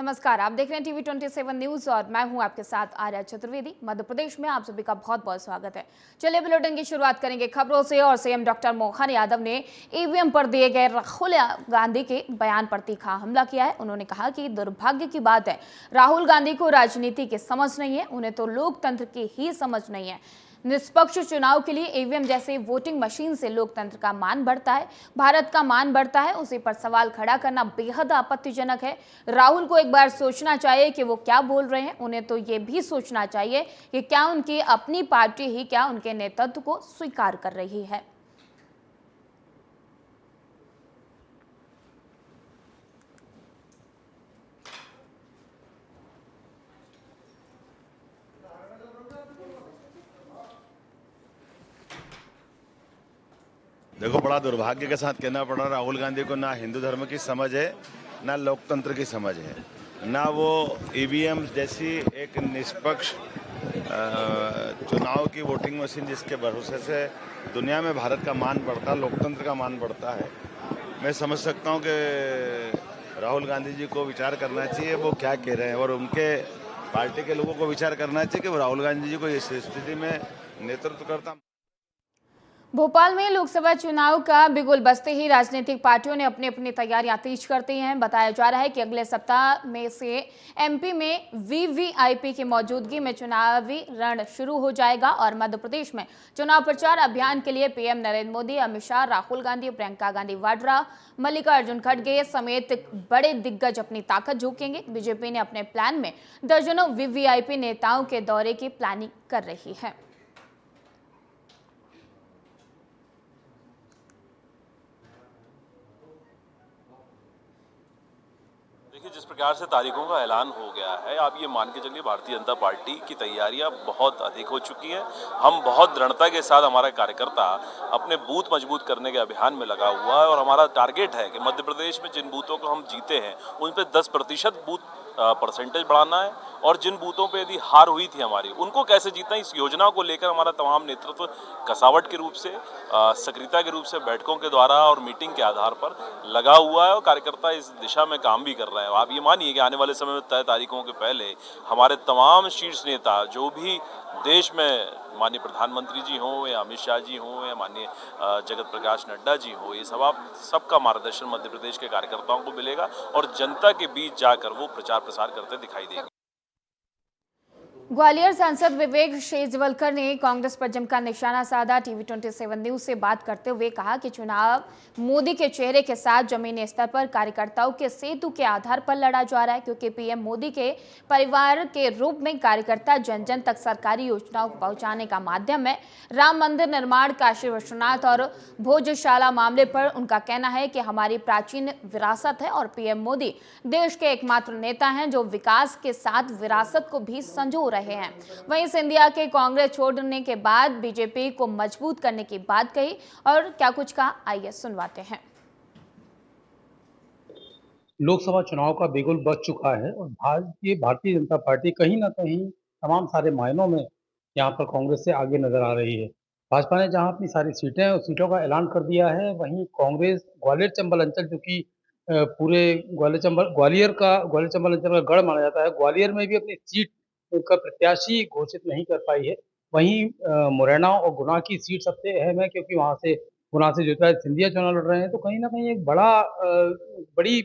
नमस्कार, आप देख रहे हैं टीवी 27 न्यूज और मैं हूं आपके साथ आर्या चतुर्वेदी। मध्य प्रदेश में आप सभी का बहुत बहुत स्वागत है। चलिए बुलेटिन की शुरुआत करेंगे खबरों से और सीएम डॉक्टर मोहन यादव ने ईवीएम पर दिए गए राहुल गांधी के बयान पर तीखा हमला किया है। उन्होंने कहा कि दुर्भाग्य की बात है, राहुल गांधी को राजनीति की समझ नहीं है, उन्हें तो लोकतंत्र की ही समझ नहीं है। निष्पक्ष चुनाव के लिए ईवीएम जैसे वोटिंग मशीन से लोकतंत्र का मान बढ़ता है, भारत का मान बढ़ता है। उसी पर सवाल खड़ा करना बेहद आपत्तिजनक है। राहुल को एक बार सोचना चाहिए कि वो क्या बोल रहे हैं। उन्हें तो ये भी सोचना चाहिए कि क्या उनकी अपनी पार्टी ही क्या उनके नेतृत्व को स्वीकार कर रही है। देखो, बड़ा दुर्भाग्य के साथ कहना पड़ रहा, राहुल गांधी को ना हिंदू धर्म की समझ है, ना लोकतंत्र की समझ है, ना वो ईवीएम जैसी एक निष्पक्ष चुनाव की वोटिंग मशीन जिसके भरोसे से दुनिया में भारत का मान बढ़ता, लोकतंत्र का मान बढ़ता है। मैं समझ सकता हूँ कि राहुल गांधी जी को विचार करना चाहिए वो क्या कह रहे हैं, और उनके पार्टी के लोगों को विचार करना चाहिए कि वो राहुल गांधी जी को इस स्थिति में नेतृत्व करता। भोपाल में लोकसभा चुनाव का बिगुल बजते ही राजनीतिक पार्टियों ने अपनी अपनी तैयारियां तेज कर दी हैं। बताया जा रहा है कि अगले सप्ताह में से एमपी में वीवीआईपी की मौजूदगी में चुनावी रण शुरू हो जाएगा और मध्य प्रदेश में चुनाव प्रचार अभियान के लिए पीएम नरेंद्र मोदी, अमित शाह, राहुल गांधी, प्रियंका गांधी वाड्रा, मल्लिकार्जुन खड़गे समेत बड़े दिग्गज अपनी ताकत झोंकेंगे। बीजेपी ने अपने प्लान में दर्जनों वीवीआईपी नेताओं के दौरे की प्लानिंग कर रही है। देखिए, जिस प्रकार से तारीखों का ऐलान हो गया है, आप ये मान के चलिए भारतीय जनता पार्टी की तैयारियां बहुत अधिक हो चुकी हैं। हम बहुत दृढ़ता के साथ, हमारा कार्यकर्ता अपने बूथ मजबूत करने के अभियान में लगा हुआ है और हमारा टारगेट है कि मध्य प्रदेश में जिन बूथों को हम जीते हैं उन पे 10% बूथ परसेंटेज बढ़ाना है, और जिन बूथों पे यदि हार हुई थी हमारी, उनको कैसे जीतना, इस योजना को लेकर हमारा तमाम नेतृत्व कसावट के रूप से, सक्रियता के रूप से, बैठकों के द्वारा और मीटिंग के आधार पर लगा हुआ है और कार्यकर्ता इस दिशा में काम भी कर रहे हैं। आप ये मानिए कि आने वाले समय में तय तारीखों के पहले हमारे तमाम शीर्ष नेता, जो भी देश में माननीय प्रधानमंत्री जी हों या अमित शाह जी हों या माननीय जगत प्रकाश नड्डा जी हों, ये सबका मार्गदर्शन मध्य प्रदेश के कार्यकर्ताओं को मिलेगा और जनता के बीच जाकर वो प्रचार प्रसार करते दिखाई देंगे। ग्वालियर सांसद विवेक शेजवलकर ने कांग्रेस पर जमकर निशाना साधा। टीवी 27 न्यूज से बात करते हुए कहा कि चुनाव मोदी के चेहरे के साथ जमीनी स्तर पर कार्यकर्ताओं के सेतु के आधार पर लड़ा जा रहा है, क्योंकि पीएम मोदी के परिवार के रूप में कार्यकर्ता जन जन तक सरकारी योजनाओं को पहुंचाने का माध्यम है। राम मंदिर निर्माण, काशी विश्वनाथ और भोजशाला मामले पर उनका कहना है कि हमारी प्राचीन विरासत है और पीएम मोदी देश के एकमात्र नेता हैं जो विकास के साथ विरासत को भी संजो रहे हैं। वहीं सिंधिया के कांग्रेस छोड़ने के बाद बीजेपी को मजबूत करने की बात कही और क्या कुछ कहा, आइए सुनवाते हैं। लोकसभा चुनाव का बिगुल बज चुका है और भारतीय जनता पार्टी कहीं न कहीं तमाम सारे मायनों में यहाँ पर कांग्रेस से आगे नज़र आ रही है। भाजपा ने जहाँ अपनी सारी सीटें उस सीटों का ऐलान कर दिया है, वहीं कांग्रेस ग्वालियर चंबल अंचल, जो कि पूरे ग्वालियर चंबल अंचल का गढ़ माना जाता है, ग्वालियर में भी अपनी सीट का प्रत्याशी घोषित नहीं कर पाई है। वहीं मुरैना और गुना की सीट सबसे अहम है, क्योंकि गुना से ज्योतिरादित्य सिंधिया चुनाव लड़ रहे हैं, तो कहीं न कहीं एक बड़ी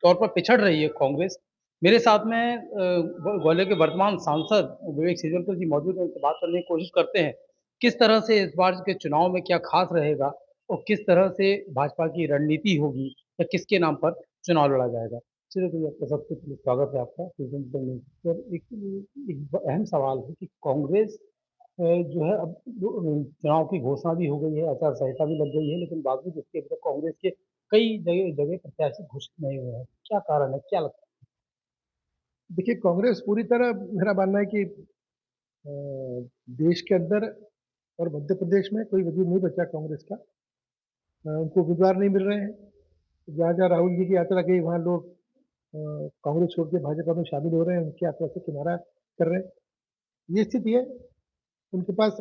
तौर पर पिछड़ रही है कांग्रेस। मेरे साथ में ग्वालियर के वर्तमान सांसद विवेक शेजवलकर जी मौजूद हैं, उनसे बात करने की कोशिश करते हैं। किस तरह से इस बार के चुनाव में क्या ख़ास रहेगा और किस तरह से भाजपा की रणनीति होगी या किसके नाम पर चुनाव लड़ा जाएगा? चलिए, तो आपका सबसे पहले स्वागत है आपका सर। एक अहम सवाल है कि कांग्रेस जो है अब चुनाव की घोषणा भी हो गई है, आचार संहिता भी लग गई है, लेकिन बावजूद इसके अभी तक कांग्रेस के कई जगह जगह प्रत्याशी घोषित नहीं हुए हैं। क्या कारण है? क्या लगता देखिए, कांग्रेस पूरी तरह, मेरा मानना है कि देश के अंदर और मध्य प्रदेश में कोई वजूद नहीं बचा कांग्रेस का। उनको उम्मीदवार नहीं मिल रहे हैं। जहाँ-जहाँ राहुल जी की यात्रा गई, वहाँ लोग कांग्रेस छोड़ के भाजपा में शामिल हो रहे हैं, उनकी यात्रा से किनारा कर रहे हैं। ये स्थिति है। उनके पास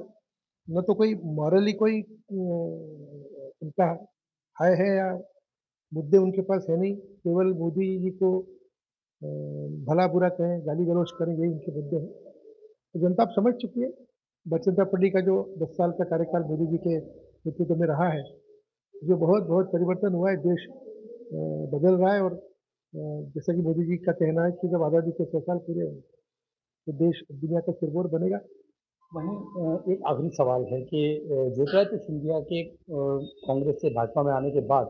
न तो कोई मॉरली कोई उनका है या मुद्दे उनके पास है नहीं। केवल मोदी जी को भला बुरा कहें, गाली गलौज करें, यही उनके मुद्दे हैं। तो जनता अब समझ चुकी है। भारतीय जनता पार्टी का जो 10 साल का कार्यकाल मोदी जी के नेतृत्व में रहा है, जो बहुत परिवर्तन हुआ है, देश बदल रहा है। और जैसा कि मोदी जी का कहना है कि जब आज़ादी के 100 साल पूरे होंगे तो देश दुनिया का सिरमौर बनेगा। वहीं एक आखिरी सवाल है कि ज्योतिरादित्य सिंधिया के कांग्रेस से भाजपा में आने के बाद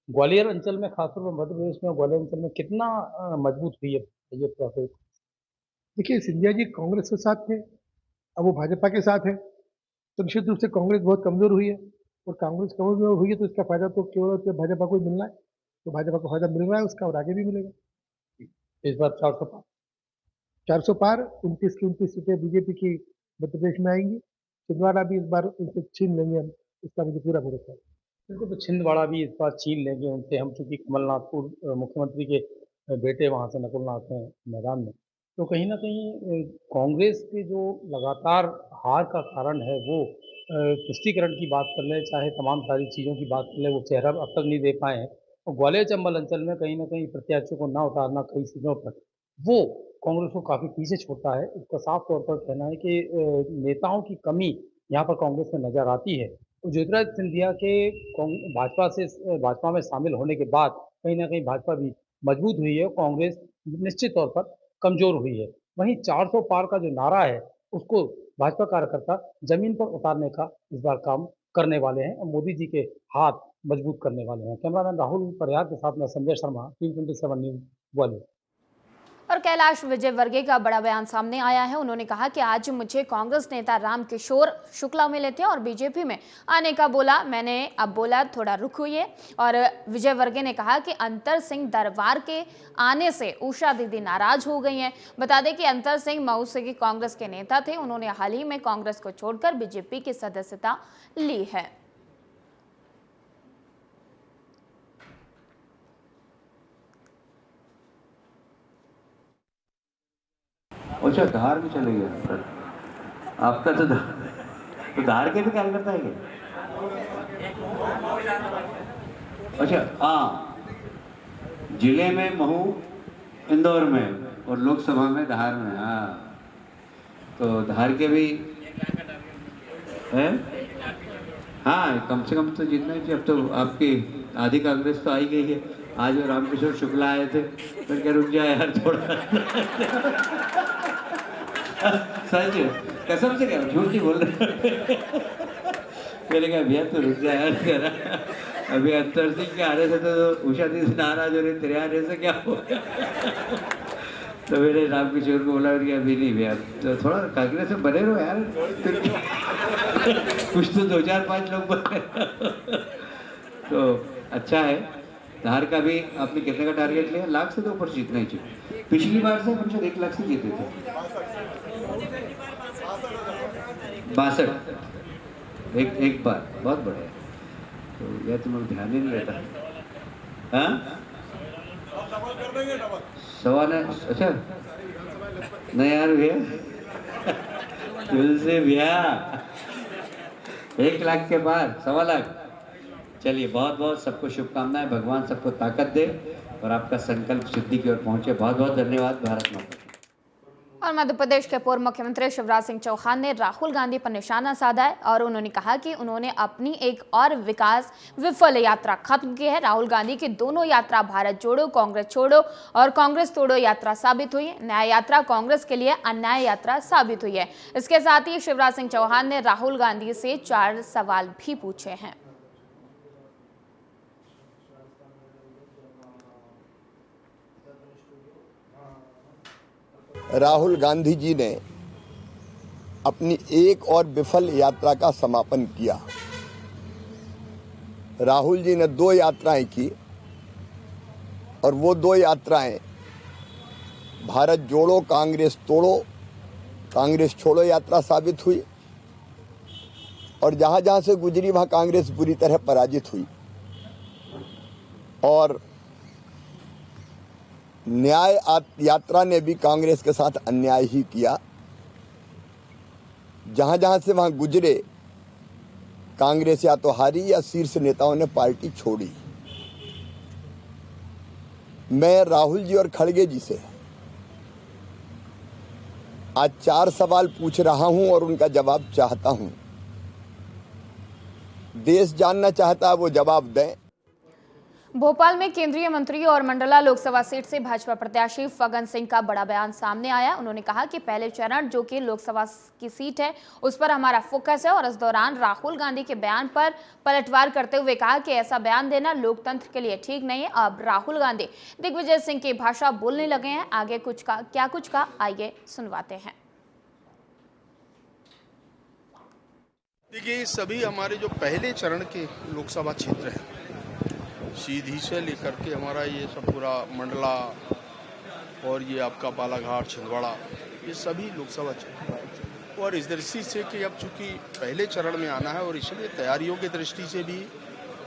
ग्वालियर अंचल में, खासतौर पर मध्य प्रदेश में ग्वालियर अंचल में कितना मजबूत हुई है ये प्रोसेस? देखिए, सिंधिया जी कांग्रेस के साथ थे, अब वो भाजपा के साथ है, तो निश्चित रूप से कांग्रेस बहुत कमज़ोर हुई है। और कांग्रेस कमज़ोर हुई है तो इसका फ़ायदा तो केवल और केवल भाजपा को ही मिलना है। तो भाजपा को फ़ायदा मिल रहा है उसका, और आगे भी मिलेगा। इस बार 400 पार। 400 पार, 29 की 29 सीटें बीजेपी की मध्य प्रदेश में आएंगी। छिंदवाड़ा भी इस बार उनसे छीन लेंगे हम, इसका मुझे पूरा भरोसा है। बिल्कुल, तो छिंदवाड़ा भी इस बार छीन लेंगे उनसे हम, चूँकि कमलनाथ मुख्यमंत्री के बेटे वहाँ से नकुलनाथ हैं मैदान में। तो कहीं न कहीं कांग्रेस के जो लगातार हार का कारण है वो तुष्टीकरण की बात कर लें, चाहे तमाम सारी चीज़ों की बात कर लें, वो चेहरा अब तक नहीं दे पाए हैं। और ग्वालियर चंबल अंचल में कहीं न कहीं प्रत्याशियों को ना उतारना कई सीटों पर, वो कांग्रेस को काफ़ी पीछे छोड़ता है। इसका साफ तौर पर कहना है कि नेताओं की कमी यहाँ पर कांग्रेस में नज़र आती है। तो ज्योतिरादित्य सिंधिया के भाजपा में शामिल होने के बाद कहीं न कहीं भाजपा भी मजबूत हुई है, कांग्रेस निश्चित तौर पर कमज़ोर हुई है। वहीं 400 पार का जो नारा है, उसको भाजपा कार्यकर्ता ज़मीन पर उतारने का इस बार काम करने वाले हैं और मोदी जी के हाथ मजबूत करने वाले हैं। कैमरामैन राहुल परिहार के साथ मैं संजय शर्मा, टीवी 27 न्यूज़, ग्वालियर। और कैलाश विजयवर्गीय का बड़ा बयान सामने आया है। उन्होंने कहा कि आज मुझे कांग्रेस नेता रामकिशोर शुक्ला मिले थे और बीजेपी में आने का बोला, मैंने अब बोला थोड़ा रुक हुई है। और विजयवर्गीय ने कहा कि अंतर सिंह दरबार के आने से उषा दीदी नाराज हो गई हैं। बता दें कि अंतर सिंह मऊ से की कांग्रेस के नेता थे। उन्होंने हाल ही में कांग्रेस को छोड़कर बीजेपी की सदस्यता ली है। अच्छा, धार भी चले गए आपका, तो धार के भी कार्यकर्ता है क्या? अच्छा, हाँ, जिले में महू, इंदौर में और लोकसभा में धार में। हाँ, तो धार के भी है। हाँ, कम से कम तो जितना ही, अब तो आपकी आधी कांग्रेस तो आई गई है। आज वो रामकिशोर शुक्ला आए थे, फिर क्या रुक जाए यार थोड़ा। सच, कसम से क्या, झूठ नहीं बोल रहे। मैंने कहा भैया तो रुक जाए जरा, अभी अंतर सिंह के आने से तो उषा दी से नाराज हो रही, तेरे आने से क्या हो गया? तो मैंने रामकिशोर को बोला कि अभी नहीं भैया, तो थोड़ा कांग्रेस में बने रहो यार, कुछ तो 2-4-5 लोग बने। तो अच्छा है। धार का भी आपने कितने का टारगेट लिया? लाख से तो ऊपर जीतना ही चाहिए। पिछली बार से हम 1 लाख से जीते थे। 62 एक बार, बहुत बढ़िया। तो यह तुम्हें ध्यान ही नहीं रहता। हाँ, सवाल है। अच्छा नहीं यार भैया, दिल से भैया, 1 लाख के बाद 1.25 लाख। चलिए, बहुत बहुत सबको शुभकामनाएं, भगवान सबको ताकत दे और आपका संकल्प सिद्धि की ओर पहुंचे। बहुत बहुत धन्यवाद। भारत माता। और मध्य प्रदेश के पूर्व मुख्यमंत्री शिवराज सिंह चौहान ने राहुल गांधी पर निशाना साधा है और उन्होंने कहा कि उन्होंने अपनी एक और विकास विफल यात्रा खत्म की है। राहुल गांधी की दोनों यात्रा भारत जोड़ो, कांग्रेस छोड़ो और कांग्रेस तोड़ो यात्रा साबित हुई है। न्याय यात्रा कांग्रेस के लिए अन्याय यात्रा साबित हुई है। इसके साथ ही शिवराज सिंह चौहान ने राहुल गांधी से 4 सवाल भी पूछे हैं। राहुल गांधी जी ने अपनी एक और विफल यात्रा का समापन किया। राहुल जी ने 2 यात्राएं की और वो 2 यात्राएं भारत जोड़ो कांग्रेस तोड़ो, कांग्रेस छोड़ो यात्रा साबित हुई और जहां जहां से गुजरी वहां कांग्रेस बुरी तरह पराजित हुई। और न्याय यात्रा ने भी कांग्रेस के साथ अन्याय ही किया। जहां जहां से वहां गुजरे, कांग्रेस या तो हारी या शीर्ष नेताओं ने पार्टी छोड़ी। मैं राहुल जी और खड़गे जी से आज 4 सवाल पूछ रहा हूं और उनका जवाब चाहता हूं। देश जानना चाहता है, वो जवाब दें। भोपाल में केंद्रीय मंत्री और मंडला लोकसभा सीट से भाजपा प्रत्याशी फग्गन सिंह का बड़ा बयान सामने आया। उन्होंने कहा कि पहले चरण जो कि लोकसभा की सीट है उस पर हमारा फोकस है और इस दौरान राहुल गांधी के बयान पर पलटवार करते हुए कहा कि ऐसा बयान देना लोकतंत्र के लिए ठीक नहीं है। अब राहुल गांधी दिग्विजय सिंह की भाषा बोलने लगे हैं। आगे कुछ का क्या कुछ का आइए सुनवाते हैं। देखिए, सभी हमारे जो पहले चरण के लोकसभा क्षेत्र हैं, सीधी से लेकर के हमारा ये सब पूरा मंडला और ये आपका बालाघाट, छिंदवाड़ा, ये सभी लोकसभा क्षेत्र। और इस दृष्टि से कि अब चूंकि पहले चरण में आना है और इसलिए तैयारियों की दृष्टि से भी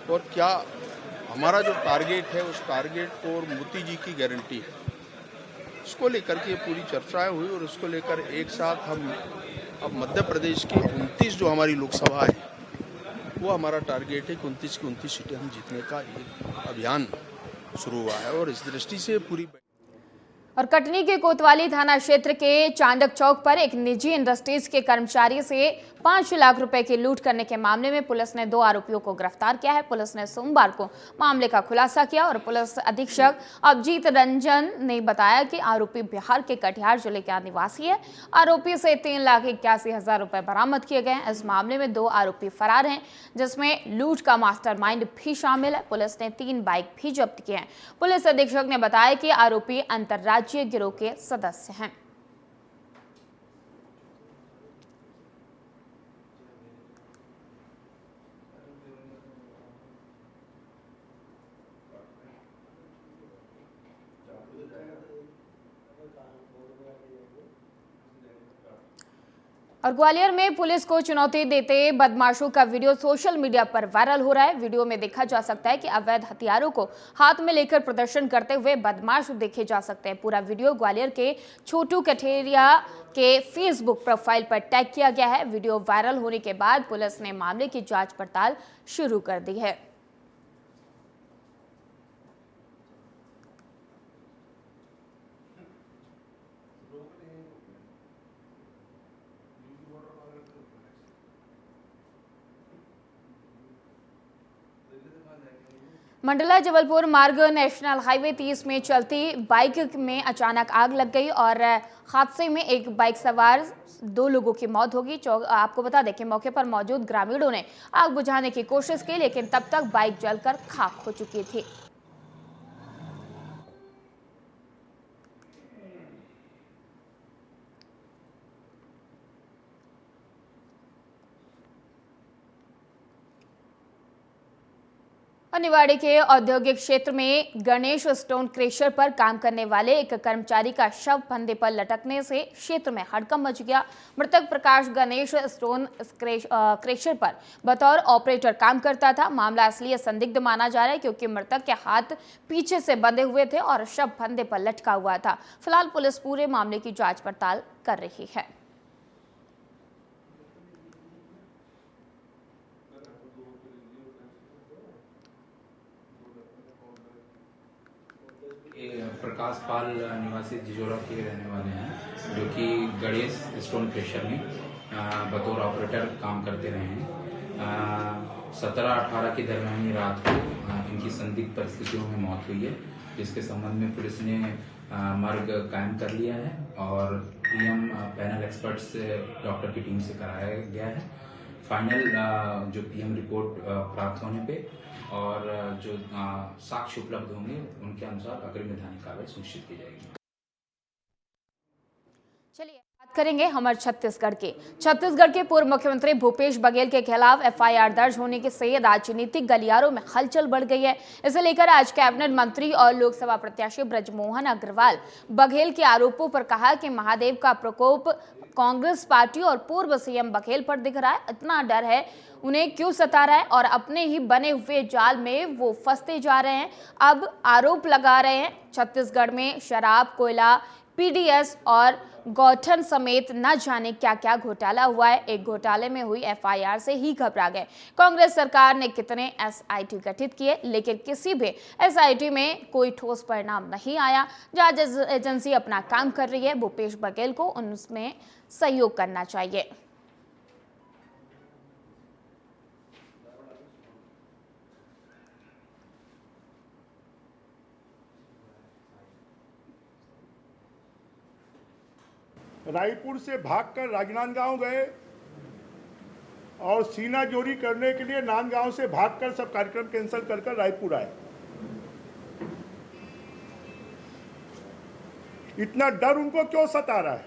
और क्या हमारा जो टारगेट है उस टारगेट को और मोदी जी की गारंटी है, उसको लेकर के पूरी चर्चाएं हुई और उसको लेकर एक साथ हम अब मध्य प्रदेश की 29 जो हमारी लोकसभा है वो हमारा टारगेट है कि 29 की 29 सीटें हम जीतने का एक अभियान शुरू हुआ है। और इस दृष्टि से पूरी और कटनी के कोतवाली थाना क्षेत्र के चांदक चौक पर एक निजी इंडस्ट्रीज के कर्मचारी से 5 लाख रुपए की लूट करने के मामले में पुलिस ने 2 आरोपियों को गिरफ्तार किया है। पुलिस ने सोमवार को मामले का खुलासा किया और पुलिस अधीक्षक अभिजीत रंजन ने बताया कि आरोपी बिहार के कटिहार जिले का निवासी है। आरोपी से 3,81,000 रुपए बरामद किए गए हैं। इस मामले में 2 आरोपी फरार हैं, जिसमें लूट का मास्टरमाइंड भी शामिल है। पुलिस ने 3 बाइक भी जब्त किए हैं। पुलिस अधीक्षक ने बताया कि आरोपी अंतर्राज्यीय गिरोह के सदस्य हैं। और ग्वालियर में पुलिस को चुनौती देते बदमाशों का वीडियो सोशल मीडिया पर वायरल हो रहा है। वीडियो में देखा जा सकता है कि अवैध हथियारों को हाथ में लेकर प्रदर्शन करते हुए बदमाश देखे जा सकते हैं। पूरा वीडियो ग्वालियर के छोटू कठेरिया के फेसबुक प्रोफाइल पर टैग किया गया है। वीडियो वायरल होने के बाद पुलिस ने मामले की जांच पड़ताल शुरू कर दी है। मंडला जबलपुर मार्ग नेशनल हाईवे 30 में चलती बाइक में अचानक आग लग गई और हादसे में एक बाइक सवार 2 लोगों की मौत होगी। आपको बता दें कि मौके पर मौजूद ग्रामीणों ने आग बुझाने की कोशिश की, लेकिन तब तक बाइक जलकर खाक हो चुकी थी। और निवाड़ी के औद्योगिक क्षेत्र में गणेश स्टोन क्रेशर पर काम करने वाले एक कर्मचारी का शव फंदे पर लटकने से क्षेत्र में हड़कंप मच गया। मृतक प्रकाश गणेश स्टोन क्रेशर पर बतौर ऑपरेटर काम करता था। मामला इसलिए संदिग्ध माना जा रहा है क्योंकि मृतक के हाथ पीछे से बंधे हुए थे और शव फंदे पर लटका हुआ था। फिलहाल पुलिस पूरे मामले की जांच पड़ताल कर रही है। प्रकाश पाल निवासी जिजोरा के रहने वाले हैं, जो कि गणेश स्टोन क्रेशर में बतौर ऑपरेटर काम करते रहे हैं। 17-18 की दरमियानी रात को इनकी संदिग्ध परिस्थितियों में मौत हुई है, जिसके संबंध में पुलिस ने मर्ग कायम कर लिया है और पीएम पैनल एक्सपर्ट्स डॉक्टर की टीम से कराया गया है। फाइनल जो पीएम रिपोर्ट प्राप्त होने पे और जो साक्ष्य उपलब्ध होंगे उनके अनुसार अग्रिम वैधानिक कार्रवाई सुनिश्चित की जाएगी। चलिए बात करेंगे हमारे छत्तीसगढ़ के पूर्व मुख्यमंत्री भूपेश बघेल के खिलाफ एफआईआर दर्ज होने के से राजनीतिक गलियारों में हलचल बढ़ गई है। इसे लेकर आज कैबिनेट मंत्री और लोकसभा प्रत्याशी ब्रजमोहन अग्रवाल बघेल के आरोपों पर कहा कि महादेव का प्रकोप कांग्रेस पार्टी और पूर्व सीएम बघेल पर दिख रहा है। इतना डर है उन्हें क्यों सता रहा है और अपने ही बने हुए जाल में वो फंसते जा रहे हैं। अब आरोप लगा रहे हैं छत्तीसगढ़ में शराब, कोयला, पीडीएस और गौठन समेत न जाने क्या क्या घोटाला हुआ है। एक घोटाले में हुई एफआईआर से ही घबरा गए। कांग्रेस सरकार ने कितने एसआईटी गठित किए, लेकिन किसी भी एसआईटी में कोई ठोस परिणाम नहीं आया। जांच एजेंसी अपना काम कर रही है, भूपेश बघेल को उनमें सहयोग करना चाहिए। रायपुर से भागकर राजनांदगांव गए और सीना जोरी करने के लिए नांदगांव से भागकर सब कार्यक्रम कैंसिल कर रायपुर आए। इतना डर उनको क्यों सता रहा है?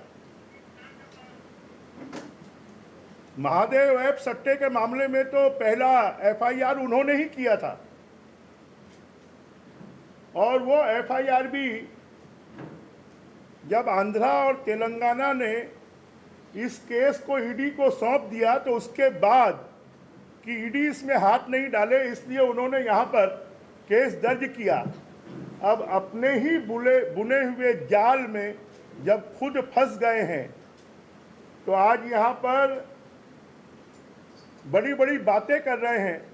महादेव ऐप सट्टे के मामले में तो पहला एफआईआर उन्होंने ही किया था और वो एफआईआर भी जब आंध्रा और तेलंगाना ने इस केस को ईडी को सौंप दिया तो उसके बाद कि ईडी इसमें हाथ नहीं डाले, इसलिए उन्होंने यहाँ पर केस दर्ज किया। अब अपने ही बुने हुए जाल में जब खुद फंस गए हैं तो आज यहाँ पर बड़ी बड़ी बातें कर रहे हैं।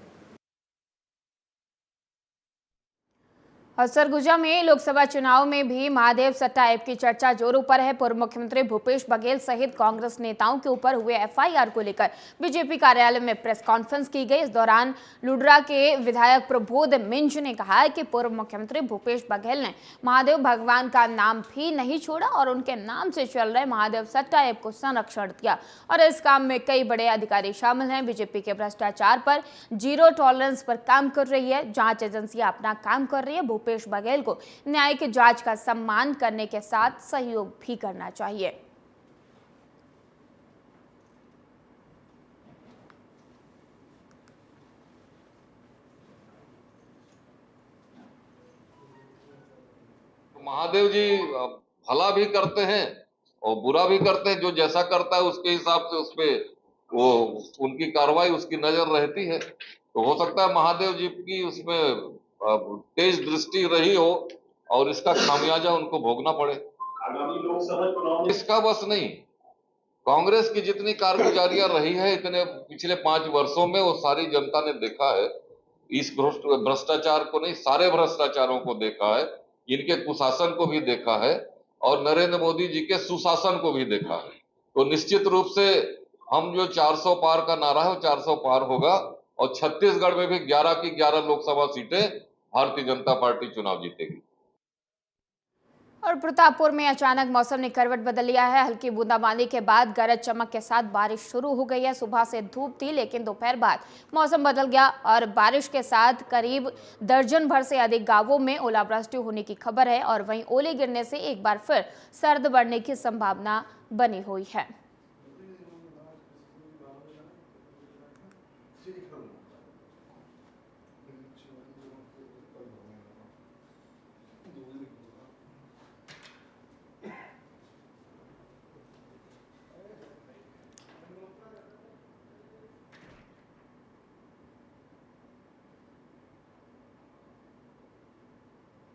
और सरगुजा में लोकसभा चुनाव में भी महादेव सट्टा ऐप की चर्चा जोरों पर है। पूर्व मुख्यमंत्री भूपेश बघेल सहित कांग्रेस नेताओं के ऊपर हुए एफआईआर को लेकर बीजेपी कार्यालय में प्रेस कॉन्फ्रेंस की गई। इस दौरान लुड्रा के विधायक प्रबोध मिंज ने कहा है कि पूर्व मुख्यमंत्री भूपेश बघेल ने महादेव भगवान का नाम भी नहीं छोड़ा और उनके नाम से चल रहे महादेव सट्टा ऐप को संरक्षण दिया और इस काम में कई बड़े अधिकारी शामिल हैं। बीजेपी के भ्रष्टाचार पर जीरो टॉलरेंस पर काम कर रही है। जांच एजेंसियां अपना काम कर रही है। भूपेश बघेल को न्यायिक जांच का सम्मान करने के साथ सहयोग भी करना चाहिए। महादेव जी भला भी करते हैं और बुरा भी करते हैं। जो जैसा करता है उसके हिसाब से उस पे वो उनकी कार्रवाई, उसकी नजर रहती है। तो हो सकता है महादेव जी की उसमें तेज दृष्टि रही हो और इसका खामियाजा उनको भोगना पड़े। आगामी लोकसभा चुनाव इसका बस नहीं। कांग्रेस की जितनी कारगुजारियां रही है इतने पिछले 5 वर्षों में वो सारी जनता ने देखा है। इस भ्रष्टाचार को नहीं, सारे भ्रष्टाचारों को देखा है, इनके कुशासन को भी देखा है और नरेंद्र मोदी जी के सुशासन को भी देखा है। तो निश्चित रूप से हम जो 400 पार का नारा है वो 400 पार होगा और छत्तीसगढ़ में भी 11 की 11 लोकसभा सीटें भारतीय जनता पार्टी चुनाव जीतेगी। और प्रतापपुर में अचानक मौसम ने करवट बदल लिया है। हल्की बूंदाबांदी के बाद गरज चमक के साथ बारिश शुरू हो गई है। सुबह से धूप थी, लेकिन दोपहर बाद मौसम बदल गया और बारिश के साथ करीब दर्जन भर से अधिक गांवों में ओलावृष्टि होने की खबर है और वहीं ओले गिरने से एक बार फिर सर्द बढ़ने की संभावना बनी हुई है।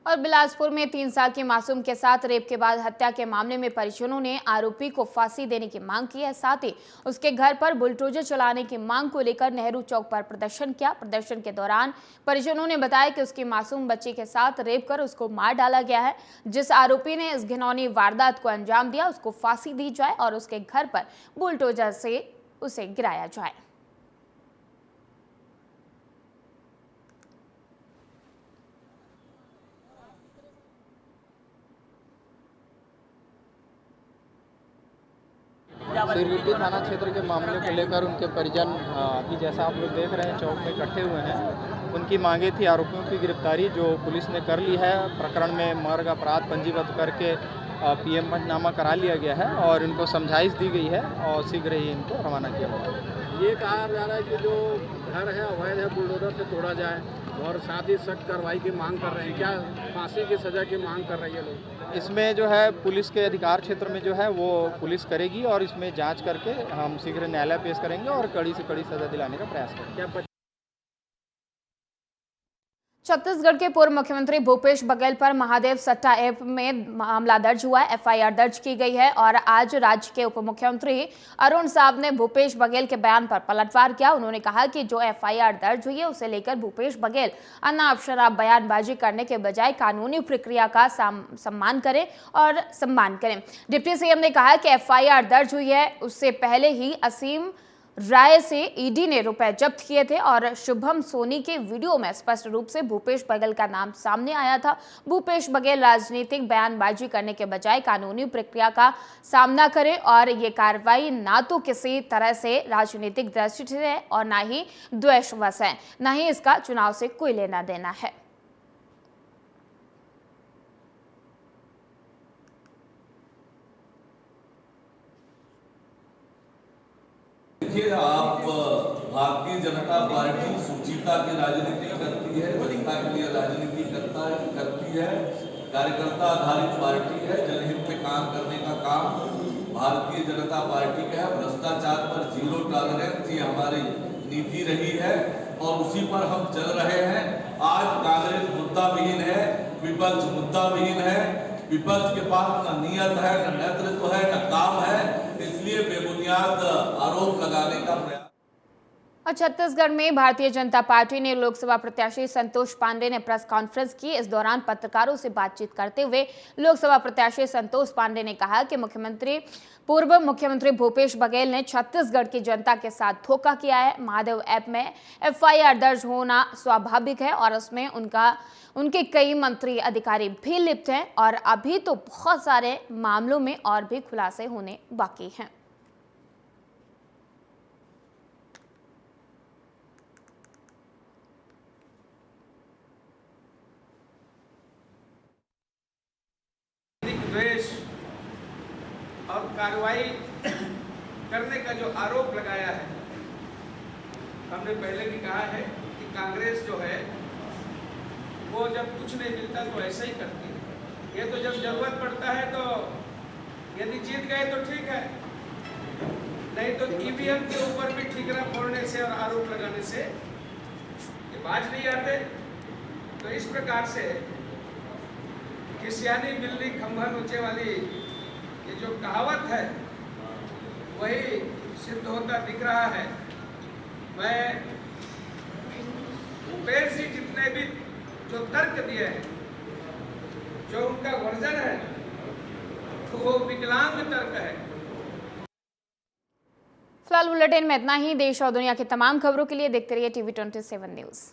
और बिलासपुर में 3 साल की मासूम के साथ रेप के बाद हत्या के मामले में परिजनों ने आरोपी को फांसी देने की मांग की है। साथ ही उसके घर पर बुलडोजर चलाने की मांग को लेकर नेहरू चौक पर प्रदर्शन किया। प्रदर्शन के दौरान परिजनों ने बताया कि उसकी मासूम बच्ची के साथ रेप कर उसको मार डाला गया है। जिस आरोपी ने इस घिनौनी वारदात को अंजाम दिया उसको फांसी दी जाए और उसके घर पर बुलडोजर से उसे गिराया जाए। सिरगिट्टी थाना क्षेत्र के मामले को लेकर उनके परिजन अभी जैसा आप लोग देख रहे हैं चौक में इकट्ठे हुए हैं। उनकी मांगे थी आरोपियों की गिरफ्तारी, जो पुलिस ने कर ली है। प्रकरण में मार्ग अपराध पंजीबद्ध करके पीएम पंचनामा करा लिया गया है और इनको समझाइश दी गई है और शीघ्र ही इनको रवाना किया होगा। ये कहा जा रहा है कि जो घर है अवैध है बुलडोजर से तोड़ा जाए और साथ ही सख्त कार्रवाई की मांग कर रहे हैं। क्या फांसी की सजा की मांग कर रही है लोग? इसमें जो है पुलिस के अधिकार क्षेत्र में जो है वो पुलिस करेगी और इसमें जांच करके हम शीघ्र न्यायालय पेश करेंगे और कड़ी से कड़ी सजा दिलाने का प्रयास करेंगे। छत्तीसगढ़ के पूर्व मुख्यमंत्री भूपेश बघेल पर महादेव सट्टा ऐप में मामला दर्ज हुआ है। एफआईआर दर्ज की गई है और आज राज्य के उप मुख्यमंत्री अरुण साव ने भूपेश बघेल के बयान पर पलटवार किया। उन्होंने कहा कि जो एफआईआर दर्ज हुई है उसे लेकर भूपेश बघेल अनाप शनाप बयानबाजी करने के बजाय कानूनी प्रक्रिया का सम्मान करें। डिप्टी सीएम ने कहा कि एफआईआर दर्ज हुई है उससे पहले ही असीम राय से ईडी ने रुपए जब्त किए थे और शुभम सोनी के वीडियो में स्पष्ट रूप से भूपेश बघेल का नाम सामने आया था। भूपेश बघेल राजनीतिक बयानबाजी करने के बजाय कानूनी प्रक्रिया का सामना करें और ये कार्रवाई ना तो किसी तरह से राजनीतिक दृष्टि से है और ना ही द्वेषवश है, ना ही इसका चुनाव से कोई लेना देना है। देखिए, आप भारतीय जनता पार्टी सुचिता की राजनीति करती है, जनता के लिए राजनीति करती है, कार्यकर्ता आधारित पार्टी है, जनहित में काम करने का काम भारतीय जनता पार्टी का है। भ्रष्टाचार पर जीरो टॉलरेंस ये हमारी नीति रही है और उसी पर हम चल रहे हैं। आज कांग्रेस मुद्दा विहीन है, विपक्ष मुद्दा विहीन है, विपक्ष के पास न नियत है, न नेतृत्व है, न काम है, इसलिए बेबुनियाद आरोप लगाने का प्रयास। और छत्तीसगढ़ में भारतीय जनता पार्टी ने लोकसभा प्रत्याशी संतोष पांडे ने प्रेस कॉन्फ्रेंस की। इस दौरान पत्रकारों से बातचीत करते हुए लोकसभा प्रत्याशी संतोष पांडे ने कहा कि पूर्व मुख्यमंत्री भूपेश बघेल ने छत्तीसगढ़ की जनता के साथ धोखा किया है। महादेव ऐप में एफआईआर दर्ज होना स्वाभाविक है और उसमें उनके कई मंत्री अधिकारी भी लिप्त हैं और अभी तो बहुत सारे मामलों में और भी खुलासे होने बाकी हैं। द्वेष और कार्रवाई करने का जो आरोप लगाया है, हमने पहले भी कहा है कि कांग्रेस जो है वो जब कुछ नहीं मिलता तो ऐसा ही करती है। ये तो जब जरूरत पड़ता है तो यदि जीत गए तो ठीक है, नहीं तो ईवीएम के ऊपर भी ठीकरा फोड़ने से और आरोप लगाने से ये बाज नहीं आते। तो इस प्रकार से किसियानी बिल्ली खंभा ऊंचे वाली ये जो कहावत है वही सिद्ध होता दिख रहा है। मैं भूपेश जी जितने भी जो तर्क दिए हैं, जो उनका वर्जन है, तो वो विकलांग तर्क है। फिलहाल बुलेटिन में इतना ही। देश और दुनिया की तमाम खबरों के लिए देखते रहिए TV 27 न्यूज़।